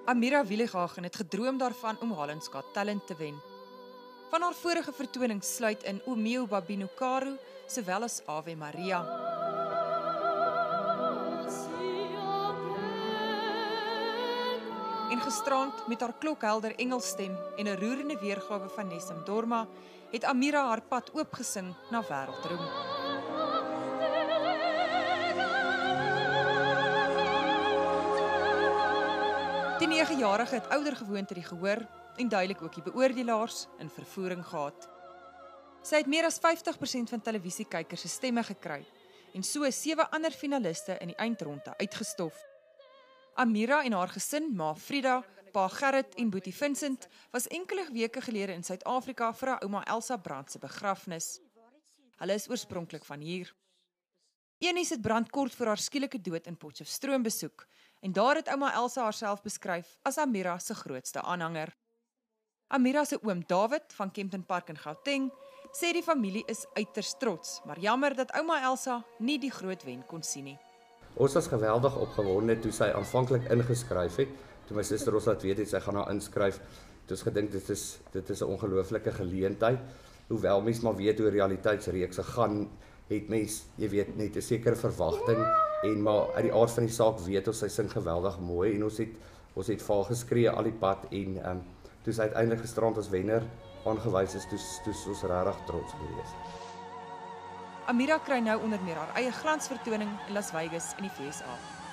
Amira Wieligagen het gedroom daarvan om Holland's Got Talent te wen. Van haar vorige vertonings sluit in O Mio Babino Caro, sowel as Ave Maria. En gisterand met haar klokhelder Engelstem en 'n roerende weergawe van Nessim Dorma, het Amira haar pad oopgesing na wêreldroem. Die 9-jarige het ouer gewoonte die gehoor en duidelik ook die beoordelaars in vervoering gehad. Sy het meer as 50% van televisiekykers se stemme gekry en so 7 ander finaliste in die eindronde uitgestof. Amira en haar gesin, ma Frida, pa Gerrit en boetie Vincent, was enkele weke gelede in Suid-Afrika vir haar ouma Elsa Brandt se begrafnis. Hulle is oorspronklik van hier. Enies het Brandt kort voor haar skielike dood in Potchefstroom besoek en daar het ouma Elsa haarself beskryf as Amira se grootste aanhanger. Amira se oom David van Kempton Park in Gauteng sê die familie is uiters trots, maar jammer dat ouma Elsa nie die groot wen kon sien nie. Ons was geweldig opgewonde toe sy aanvanklik ingeskryf het. Toe my suster ons laat weet het sy gaan haar inskryf. Toe ons gedink dit is 'n ongelooflike geleentheid. Hoewel mens maar weet hoe realiteitsreekse gaan, het mens, jy weet, net 'n sekere verwagting en maar uit die aard van die saak weet ons sy sing geweldig mooi en ons het vir haar geskree al die pad en toe sy uiteindelik gisterand as wenner aangewys is, toe ons regtig trots gewees. Amira kry nou onder meer haar eie glansvertoning in Las Vegas in die VSA.